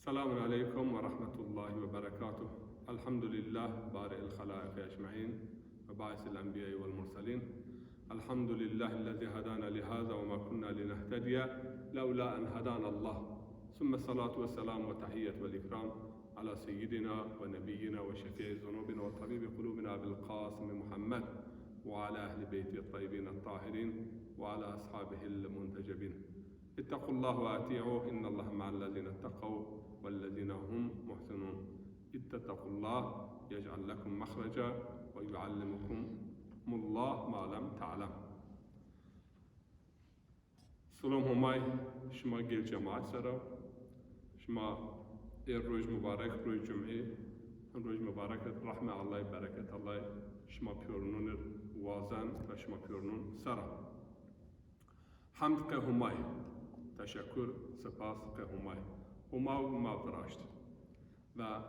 السلام عليكم ورحمة الله وبركاته. الحمد لله بارئ الخلائق أجمعين وباعث الأنبياء والمرسلين. الحمد لله الذي هدانا لهذا وما كنا لنهتدي لولا أن هدانا الله. ثم الصلاة والسلام والتحية والإكرام على سيدنا ونبينا وشفيع ذنوبنا وطبيب قلوبنا أبي القاسم محمد وعلى أهل بيته الطيبين الطاهرين وعلى أصحابه المنتجبين. اتقوا الله وأطيعوه إن الله مع الذين اتقوا والذين هم محسنون. اتقوا الله يجعل لكم مخرجا ويعلمكم الله ما لم تعلم. سلام همای شما گل جماعت سرا شما روز مبارک روز جمعه روز مبارک رحمه الله برکت الله شما پیرنون وازن و شما پیرنون سرا حمد که همای تشکر سپاس که همای هما و ما براشت و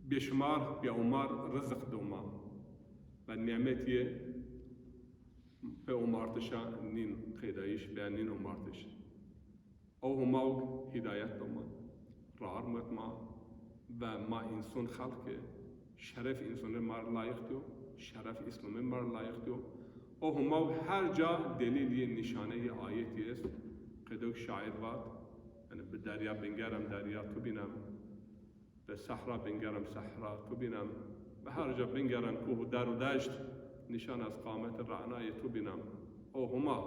بیشمار بیامار رزق دوما و نعمتی به امارتشا نین خدایش به نین امارتش او هما هدایت دوما رارمت ما و ما انسان خلق شرف انسان مار لایق دو شرف اسلام مار لایق دو او هما هر جا دلیل نشانه آیتی است قدوک شاعر واد یعنی به دریا بنگرم دریا تو بینم به صحرا بنگرم صحرا تو بینم به هر جا بنگرم کوه در و دشت نشان از قامت رعنای تو بینم او هما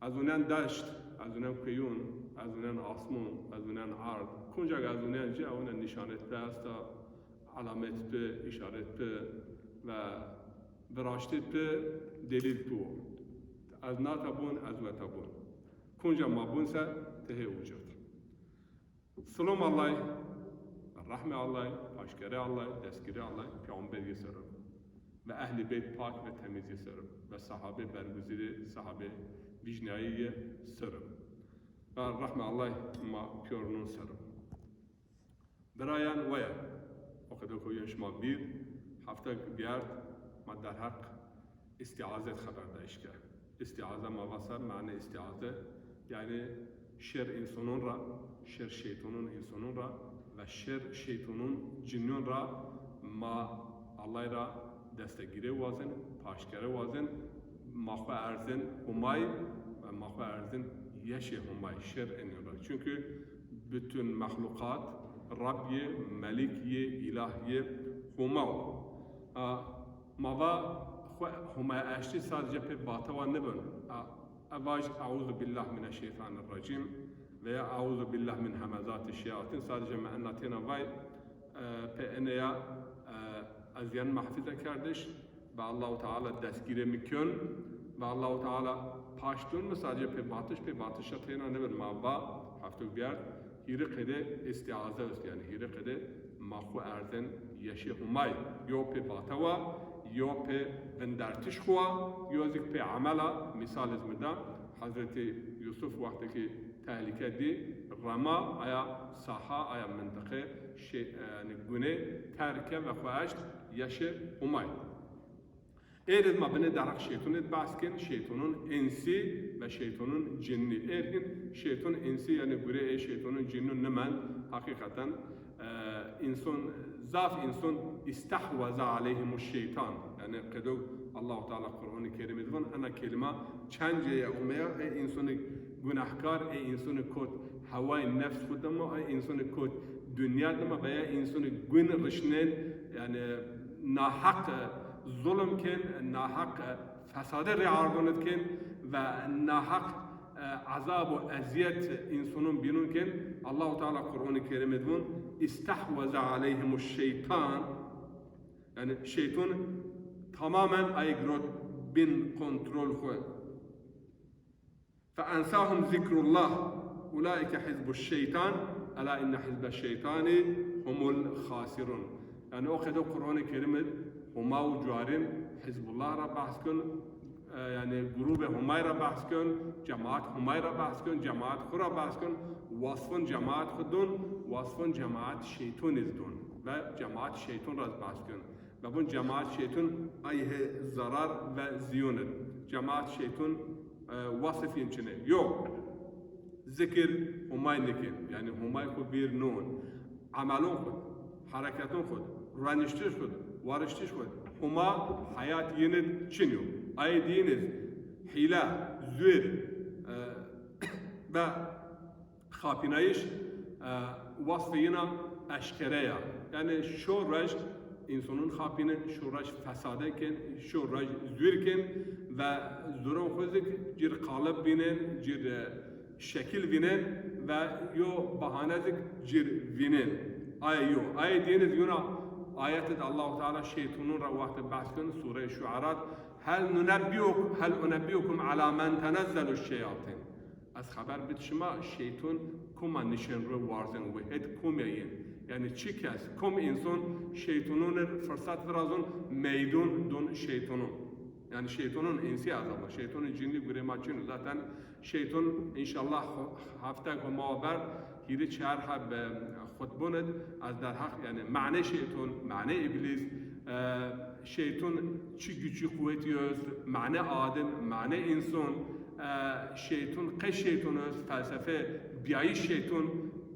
از اونن دشت از اونن قیون از اونن آسمون از اونن عرض کنجا از اونن جا اونن نشانت به است علامت به اشارت به و براشتت به دلیل تو از ناتبون از وتبون کنجا ما بونسا ته وجود سلام الله رحمه الله پاشکره الله دستگیری الله پیامبری سرم و اهل بیت پاک و تمیزی سرم و صحابه برگزیده صحابه بیجنایی سرم و رحمه الله ما پیرنون سرم برایان ویا وقتی که شما بیر هفته بیارد ما در حق استعاذت خبر داشت کرد استعاذه ما وصل معنی استعاذه یعنی شر انسانون را شر شیطانون انسانون را و شر شیطانون جنون را ما الله را دستگیره وازن پاشکره وازن ماخواه ارزن همای و ماخواه ارزن یشه همای شر انیون را çünkü bütün مخلوقات ربی ملکی الهی هماو ماوا همای اشتی sadece pe batava nebun اواج اعوذ بالله من الشیطان الرجیم veya اعوذ بالله من همزات الشیاطین sadece معناتینا vay pe enaya از yan محفظه کردش و الله تعالی دستگیره میکن و الله تعالی پاشتون mu sadece pe batışa tena nebun ma ba haftuk biyar hire qede istiaze است yani hire qede maxu erzen yeşi humay yo pe batava yo pe vendartiş khua yo zik pe amala misal izmida Hazreti Yusuf vakti ki tehlike di rama aya saha aya mıntıkı yani güne terke ve khuaşt yeşi humay eğer ma beni darak şeytanı basken şeytanın ensi ve şeytanın cinni eğer şeytan ensi yani güre şeytanın cinnin nemen hakikaten insan zaf insan istahvaza aleyhimuş şeytan yani qedo Allah Teala Kur'an-ı Kerim'de van ana kelime çanceye umaya insanı günahkar insanı kot havai nefs kudama insanı kot dünyada veya insanı gün rışnen yani nahak zulüm ken nahak fesade riardonet ken ve nahak azab ve eziyet insanın binun ken Allah Teala Kur'an-ı Kerim'de van istahvaza aleyhimuş şeytan yani şeytan tamamen aygrot bin kontrol koy. فأنساهم ذكر الله أولئك حزب الشيطان ألا إن حزب الشيطان هم الخاسرون. Yani o kadar Kur'an-ı Kerim'de huma ucuarın Hizbullah'a bahskın yani grubu humayra bahskın cemaat humayra bahskın cemaat khura bahskın vasfın cemaat khudun vasfın cemaat şeytan izdun ve cemaat şeytan raz bahskın ve bu cemaat şeytan ayhe zarar ve ziyonet cemaat şeytan vasıf içine yok ذكر همای نکن یعنی همای خود بیر نون عملون خود حرکتون خود رانشتش خود وارشتش خود هما حیات یند چنیو ای دینز حیله زور و خاپینایش وصفینا اشکریا یعنی شورش insanın xapinin şuraş fesade ken, şuraş zürken ve zorun xuzik cir kalıp binen, cir şekil binen ve yo bahanezik cir binen. Ay deniz yuna ayetet Allah-u Teala şeytanın ravahti bahsken Sure-i Şuarat hel nunebbiukum ala men tenezzelu şeyatin. Az haber bit şima şeytan kuma nişan ro varzen ve et kumeyin. Yani çi kes, kom insan şeytanın fırsat verazon meydun don şeytanın. Yani şeytanın insi azama, şeytanın cinli güremaçın zaten şeytan inşallah hafta ve muhaber hiri çar hab khutbunet az der hak yani mane şeytan, mane iblis şeytan çi gücü kuvveti öz, mane adem, mane insan şeytan kaç şeytan öz felsefe biayi şeytan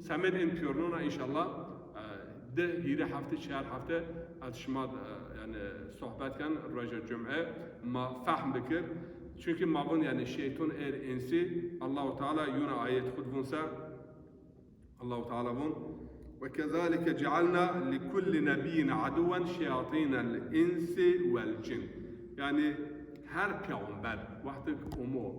samet en pürnuna inşallah ده هيري حفته شهر حفته از شما يعني صحبت کن رجع جمعه ما فهم بكر çünkü mabun yani şeytan insi Allah Teala yuna ayet خود بونسا الله تعالى بون وكذلك جعلنا لكل نبي عدوا شياطين الانس والجن yani her peygamber vakti umur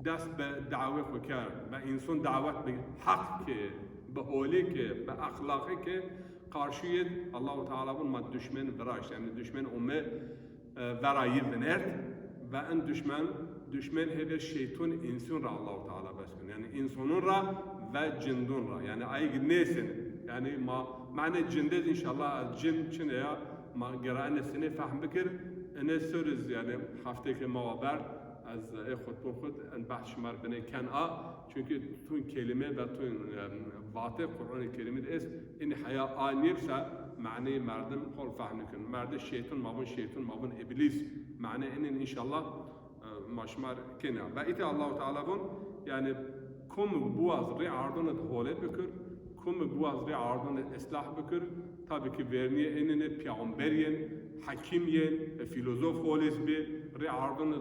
dest be davet bekar ve insan davet be hak ke be holi ke be ahlakı ke karşıyı Allah-u Teala bunun düşman bıraş yani düşman umme verayir denert ve en düşman hede şeytan insan ra Allah-u Teala baskın yani insanın ra ve cindun ra yani ay nesin yani mane cindez inşallah cin çin ya ma geranesini fahm bikir ene sürüz yani haftaki muhaber az خود en bahs şmar bene ken'a çünkü tüm kelime ve tüm vatı Kur'an-ı Kerim'de es in haya anirsa mane merdim kol fahmikun merde şeytan mabun iblis mane inin inşallah maşmar kena ve ite Allah-u Teala bun yani kum buaz ri ardını hole bükür kum buaz ri ardını islah bükür tabii ki verniye enine peygamberiyen hakimiyen filozof holes bi ri ardını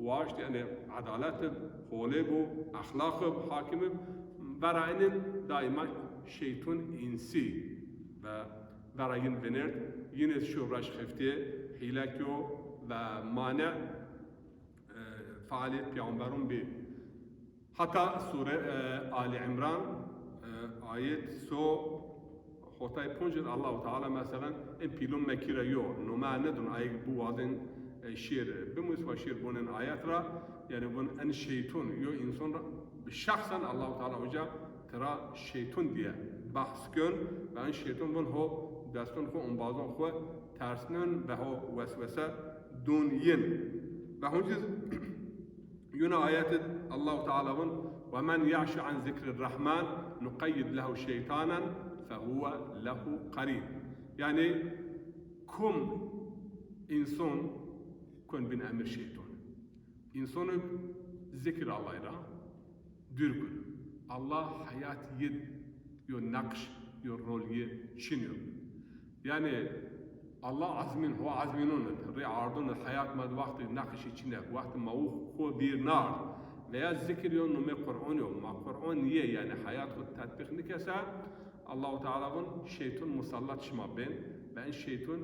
واش يعني عدالة خولبو أخلاقه حاكمه براين دائما şeytan insi ve براين بنرد yine şu raş khifte hilakyo ve mane faaliyet peygamberin bir hatta sure Ali İmran ayet so hotay punjir Allah Teala mesela en pilum mekira yo numa nedun ay bu vadin şiir بمسوى شير بونن آيات را يعني بون أن شيطان يو إنسان شخصا الله تعالى وجا ترى شيطان ديه بحث كن وأن شيطان بون هو دستون خو انبازون خو ترسنن و هو وسوسة دون ين و هنجز يونا آيات الله تعالى بون ومن يعش عن ذكر الرحمن نقيد له شيطانا فهو له قرين يعني كم إنسان كن بين أمر شيطان إنسان ذكر الله را دürgün Allah hayat yed yo nakş yo rol ye çiniyor yani Allah azmin huwa azminun ri ardun hayat mad vakti nakş içine vakti mauh ko bir nar veya zikir yo nume Kur'an yo ma Kur'an ye yani hayat ko tatbik nikasa Allah Teala bun şeytan musallat şma ben ben şeytan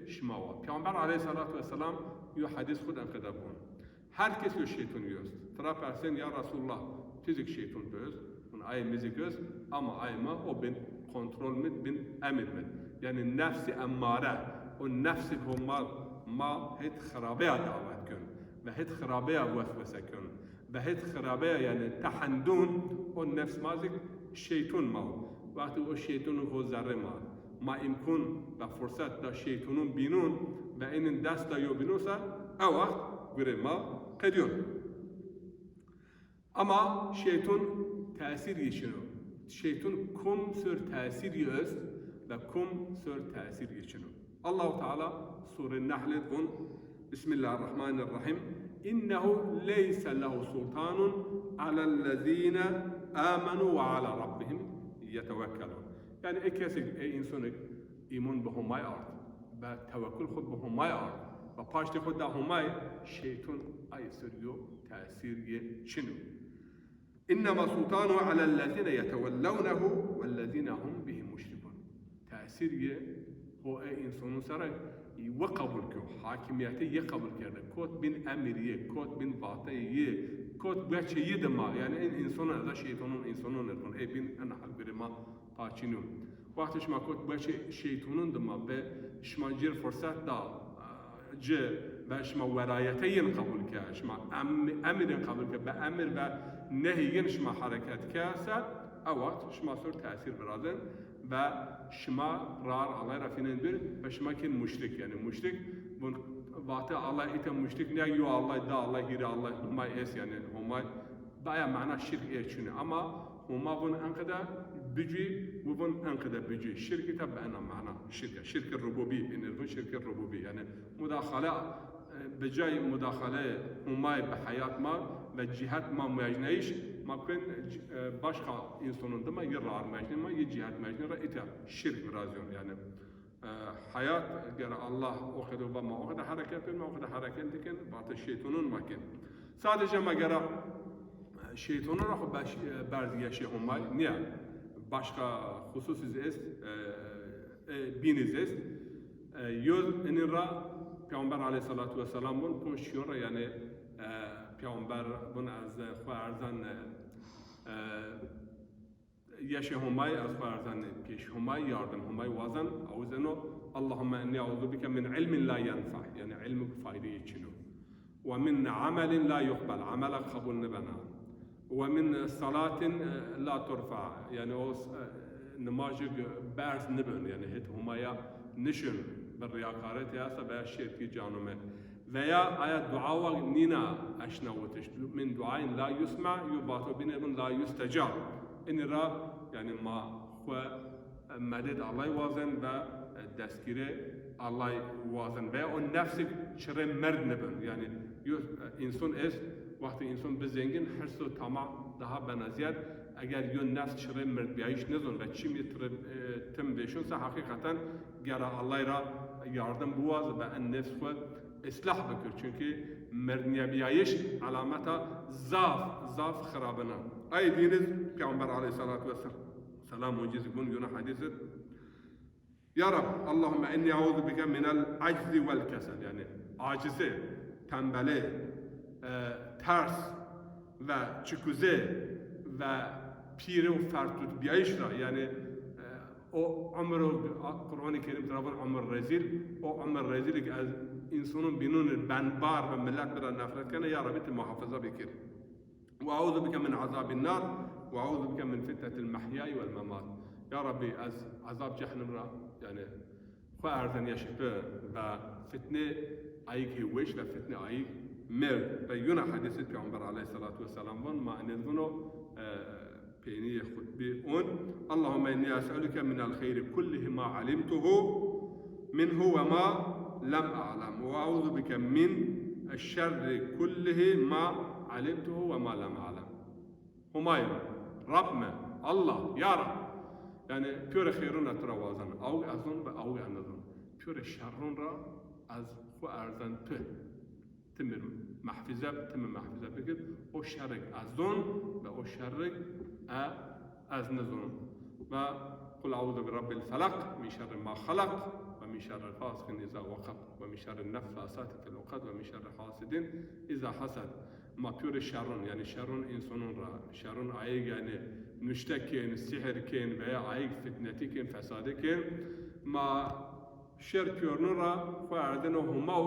şma wa Peygamber aleyhissalatu vesselam yo hadis خود انقدر بون herkes yo şeytan yiyoruz tra persen ya Resulullah fizik şeytan göz un ay mizik göz ama ayma o ben kontrol mit ben emir mit yani nefsi emmare o nefsi humma ma het kharabeya davet kön ve het kharabeya vesvese kön ve het kharabeya yani tahandun o nefs mazik şeytan ma vakti o şeytanın o zarre ma imkun ve fırsat da şeytanın binun ve inin dasta yo binusa o vakt göre ma kediyor. Ama şeytan tesir geçiniyor. Şeytan kum sür tesir yiyoruz ve kum sür tesir geçiniyor. Allah-u Teala Sure-i Nahlet bun Bismillahirrahmanirrahim İnnehu leyse lehu sultanun alellezine آمنوا وعلى ربهم يتوكلون. يعني ای کسی ای انسان ایمان به همای آرد و توکل خود به همای آرد و پاشت خود در همای شیطان ای سریو تأثیر چنو. إنما سلطانه على الذين يتولونه والذين هم به مشركون. تأثیر هو ای انسان سر وقبول که حاکمیتی یقبول کرده کود بین امیریه کود بین باطیه کود بچه یدما یعنی این انسان از شیطانون انسانون نرفون ای بین انا حال برما پاچینون وقتی شما کود بچه شیطانون دما به شما جیر فرصت دا جه و شما ولایتی قبول که شما امر قبول که به امر و نهی شما حرکت که اوقات شما سر تأثیر برازن و شما رار الله رفینن بر و شما کن مشرک یعنی مشرک بون وقت الله ایت مشرک نه یو الله دا الله هیر الله ما اس یعنی هما بایا معنا شرک ایچونه اما هما بون انقدا بجی و بون انقدا بجی شرک تبع انا معنا شرک الربوبی این بون شرک الربوبی یعنی مداخله بجای مداخله هما به حیات ما و جهت ما میاجنیش ممکن başka insanın da ya rar mecnun ma ya cihat mecnun ra ita şirk razyon yani hayat gara Allah o kadar ve ma o kadar hareket etme o kadar hareket etken batı şeytanın makin sadece ma gara şeytanın ra baş berdiyaşı olmay niye başka hususiz est biniz est yüz inin ra Peygamber aleyhissalatu vesselam bun konuşuyor yani Peygamber bunu az farzan yaşı humay az farzan peş humay yardım humay vazan avzano Allahümme inni a'udhu bike min ilmin la yanfa yani ilmik fayda içinu ve min amelin la yuqbal amela kabul nebana ve min salatin la turfa yani o namazı bers nebun yani hit humaya nişun bir riyakaret yasa veya şirki canome veya ayet dua nina aşnavutiş min duain la yusma yubatu binebun la yustecab in ra yani ma ve medet Allah vazen ve deskire Allah vazen ve o nefsi çire merd nebun yani insan est vakti insan bir zengin hırsı tamam daha benaziyet eğer yön nefs çire merd biayiş nezon ve çim tim beşunsa hakikaten gara Allah ra yardım buaz ve en nefs ve İslah bikir çünkü merdniye biyayiş alameta zaf xarabına. Ay diniz Peygamber aleyhissalatu vesselam muciz bun yuna hadisi. Ya Rab Allahümme inni a'udhu bike minel aczi vel kesel yani acizi, tembeli, ters ve çıküze ve piri ve fertut biyayişra yani o ömrü Kur'an-ı Kerim tarafından ömür rezil o ömür rezillik az insanın binunun benbar ve millet bir nefret kene ya Rabbi muhafaza bikir. Ve a'udhu bike min azabin nar ve a'udhu bike min fitnetil mahyai vel memat. Ya Rabbi az azab cehennem ra yani خو ارزن yaşıtı ve fitne ayık hiveş ve fitne ayık mer ve yuna hadisi Peygamber aleyhissalatu vesselam van ma enezunu peyniye hutbi on Allahümme inni es'aluke minel hayri kullihi ma alimtuhu minhu ve ma lem a'lam ve a'udhu bike min الشر كله ما علمته وما لم أعلم. Humayun, Rabbime, Allah, Ya Rab. Yani pure hayrun atravazan, av azun ve av anadun. Pure şerrun ra az bu arzan tü. Timir mahfize bekir. O şerrik azun ve o şerrik az nazun. Ve kul a'udhu bi rabbil falak min şerri ma halak. ومن شر الفاسق إذا وقب ومن شر النفاثات في العقد ومن شر حاسد إذا حسد ما pure şerrun yani şerrun insanın ra şerrun ayık yani müştekin, sihirkin veya ayık fitnetikin, fesadikin ma şer pürnün ra fardın o humav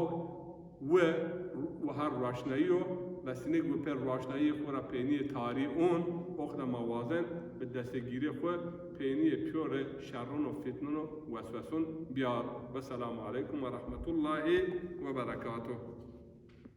ve har raşnayı ve sinek ve per raşnayı khora peyni tariun okhda mawazin به دستگیری خود پینی پیور شرون و فتنون و وسوسون بیار. و سلام علیکم و رحمت الله و برکاته.